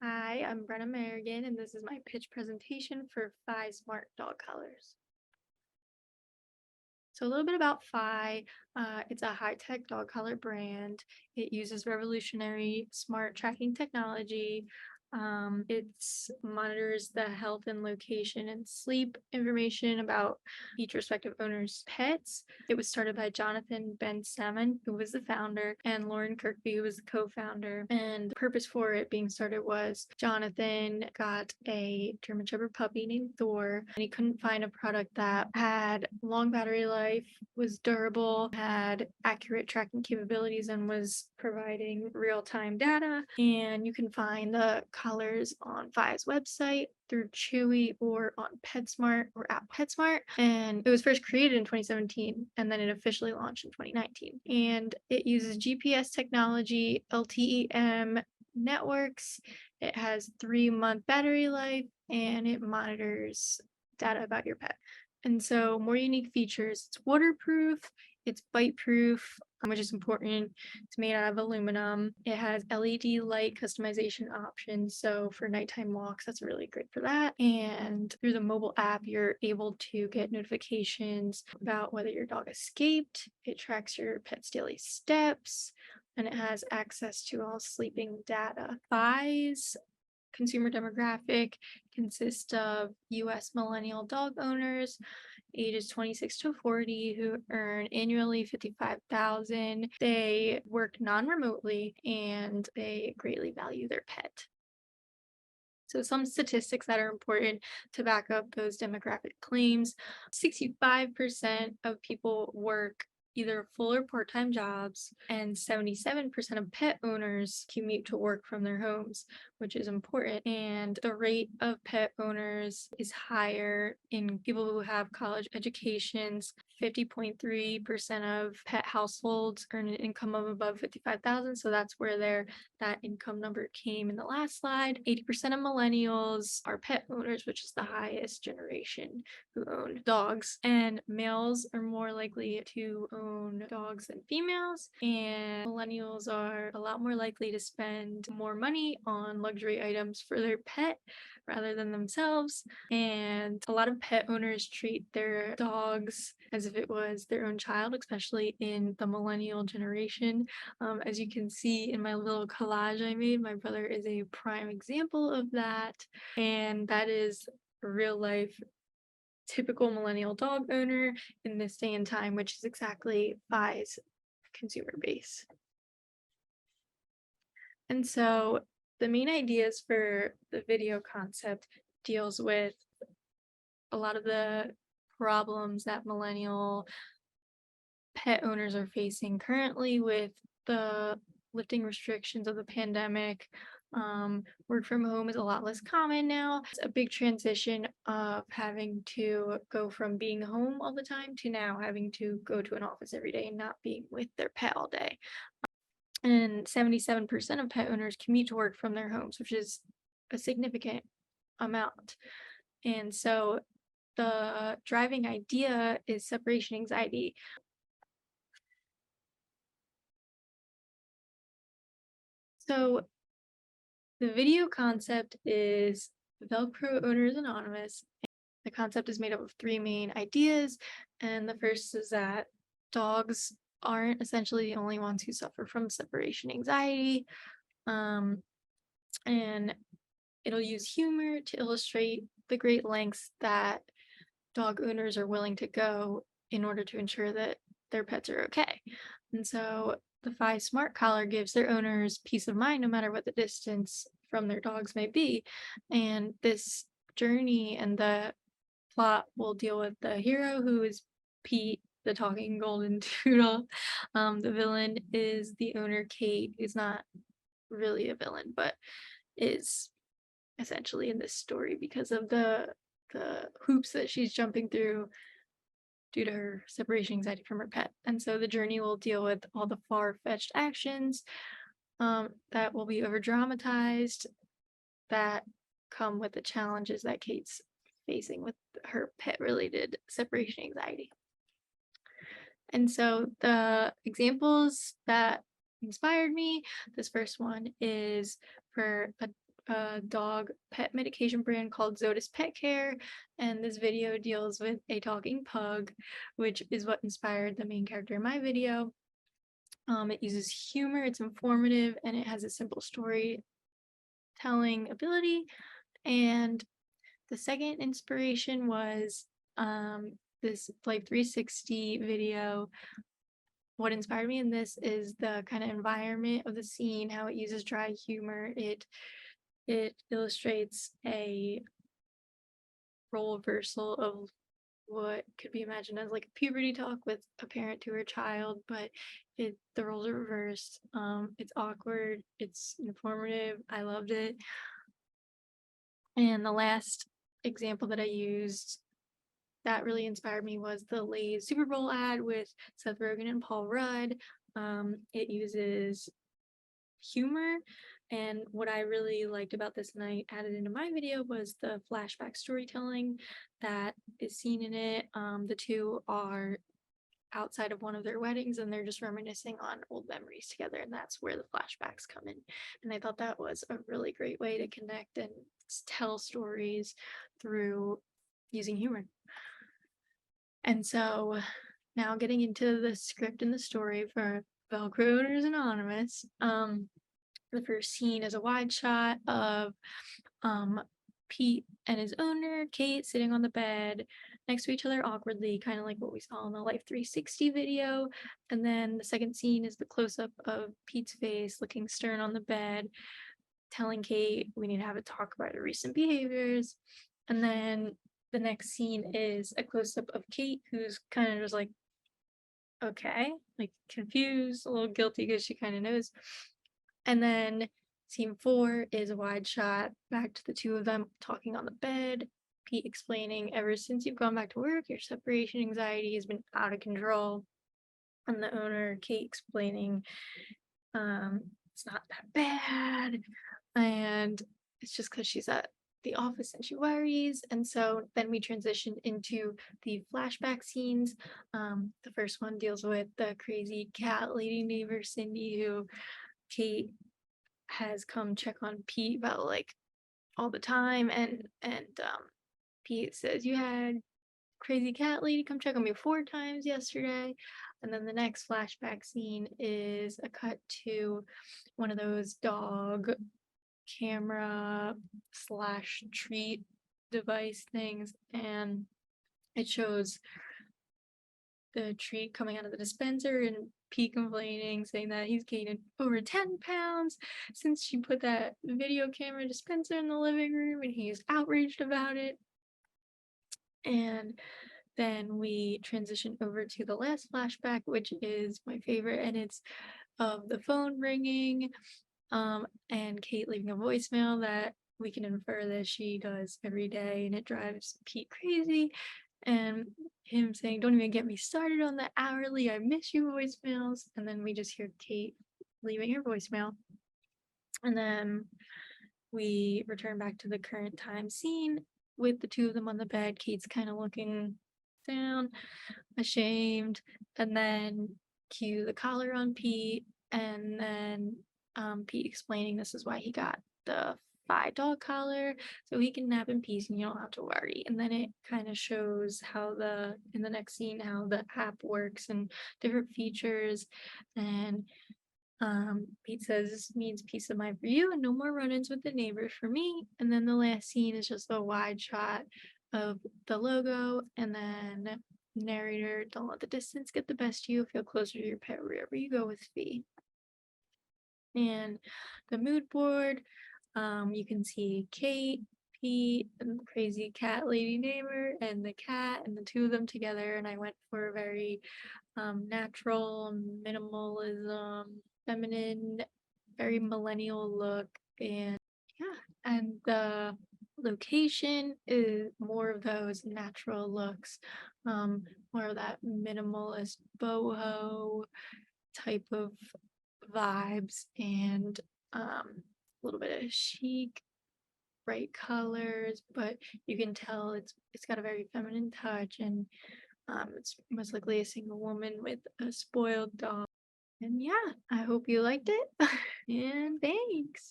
Hi, I'm Brenna Merrigan, and this is my pitch presentation for Fi Smart Dog Collars. So a little bit about Fi. It's a high-tech dog collar brand. It uses revolutionary smart tracking technology. It monitors the health and location and sleep information about each respective owner's pets. It was started by Jonathan Ben Salmon, who was the founder, and Lauren Kirkby, who was the co-founder. And the purpose for it being started was Jonathan got a German Shepherd puppy named Thor, and he couldn't find a product that had long battery life, was durable, had accurate tracking capabilities, and was providing real-time data. And you can find the collars on Fi's website through Chewy or on PetSmart or at PetSmart. And it was first created in 2017 and then it officially launched in 2019. And it uses GPS technology, LTE-M networks. It has 3-month battery life and it monitors data about your pet. And so more unique features, it's waterproof, it's bite proof, which is important. It's made out of aluminum. It has LED light customization options. So for nighttime walks, that's really great for that. And through the mobile app, you're able to get notifications about whether your dog escaped. It tracks your pet's daily steps, and it has access to all sleeping data. Fi's consumer demographic consists of US millennial dog owners ages 26 to 40 who earn annually 55,000. They work non-remotely and they greatly value their pet. So some statistics that are important to back up those demographic claims: 65% of people work either full or part-time jobs, and 77% of pet owners commute to work from their homes, which is important. And the rate of pet owners is higher in people who have college educations. 50.3% of pet households earn an income of above 55,000. So that's where that income number came in the last slide. 80% of millennials are pet owners, which is the highest generation who own dogs. And males are more likely to own dogs than females. And millennials are a lot more likely to spend more money on luxury items for their pet rather than themselves. And a lot of pet owners treat their dogs as if it was their own child, especially in the millennial generation. As you can see in my little collage I made, my brother is a prime example of that. And that is a real life typical millennial dog owner in this day and time, which is exactly Fi's consumer base. And so the main ideas for the video concept deals with a lot of the problems that millennial pet owners are facing currently with the lifting restrictions of the pandemic. Work from home is a lot less common now. It's a big transition of having to go from being home all the time to now having to go to an office every day and not being with their pet all day. And 77% of pet owners commute to work from their homes, which is a significant amount. And so the driving idea is separation anxiety. So the video concept is Velcro Owners Anonymous. The concept is made up of 3 main ideas, and the first is that dogs aren't essentially the only ones who suffer from separation anxiety. And it'll use humor to illustrate the great lengths that dog owners are willing to go in order to ensure that their pets are okay. And so the Fi Smart Collar gives their owners peace of mind no matter what the distance from their dogs may be. And this journey and the plot will deal with the hero, who is Pete, the talking golden doodle. The villain is the owner, Kate, who's not really a villain, but is essentially in this story because of the hoops that she's jumping through due to her separation anxiety from her pet. And so the journey will deal with all the far-fetched actions that will be over dramatized, that come with the challenges that Kate's facing with her pet related separation anxiety. And so the examples that inspired me, this first one is for a dog pet medication brand called Zodis Pet Care, and this video deals with a talking pug, which is what inspired the main character in my video. It uses humor, it's informative, and it has a simple storytelling ability. And the second inspiration was this Life 360 video. What inspired me in this is the kind of environment of the scene, how it uses dry humor. It illustrates a role reversal of what could be imagined as like a puberty talk with a parent to her child, but the roles are reversed. It's awkward, it's informative. I loved it. And the last example that I used that really inspired me was the Lay's Super Bowl ad with Seth Rogen and Paul Rudd. It uses humor, and what I really liked about this night added into my video was the flashback storytelling that is seen in it. The two are outside of one of their weddings and they're just reminiscing on old memories together, and that's where the flashbacks come in. And I thought that was a really great way to connect and tell stories through using humor. And so now getting into the script and the story for Velcro Owners Anonymous. The first scene is a wide shot of Pete and his owner, Kate, sitting on the bed next to each other awkwardly, kind of like what we saw in the Life 360 video. And then the second scene is the close-up of Pete's face looking stern on the bed, telling Kate we need to have a talk about her recent behaviors. And then the next scene is a close-up of Kate, who's kind of just like, okay, like confused, a little guilty because she kind of knows. And then scene 4 is a wide shot back to the two of them talking on the bed. Pete explaining, ever since you've gone back to work, your separation anxiety has been out of control. And the owner, Kate, explaining, it's not that bad. And it's just because she's at the office and she worries. And so then we transition into the flashback scenes. The first one deals with the crazy cat lady neighbor, Cindy, who Kate has come check on Pete about like all the time, and Pete says, you had crazy cat lady come check on me 4 times yesterday. And then the next flashback scene is a cut to one of those dog camera slash treat device things, and it shows the treat coming out of the dispenser and Pete complaining, saying that he's gained over 10 pounds since she put that video camera dispenser in the living room, and he's outraged about it. And then we transition over to the last flashback, which is my favorite, and it's of the phone ringing, and Kate leaving a voicemail that we can infer that she does every day, and it drives Pete crazy. And him saying, don't even get me started on the hourly, I miss you voicemails. And then we just hear Kate leaving her voicemail. And then we return back to the current time scene with the two of them on the bed. Kate's kind of looking down, ashamed, and then cue the collar on Pete, and then Pete explaining this is why he got the 5-dog collar, so he can nap in peace and you don't have to worry. And then it kind of shows how in the next scene how the app works and different features. And Pete says this means peace of mind for you and no more run-ins with the neighbors for me. And then the last scene is just a wide shot of the logo, and then narrator, don't let the distance get the best of you, feel closer to your pet wherever you go with Fee. And the mood board, you can see Kate, Pete, and the crazy cat lady neighbor, and the cat, and the two of them together. And I went for a very natural, minimalism, feminine, very millennial look. And yeah, and the location is more of those natural looks, more of that minimalist boho type of vibes, and a little bit of chic, bright colors, but you can tell it's got a very feminine touch, and it's most likely a single woman with a spoiled dog. And yeah, I hope you liked it, and thanks.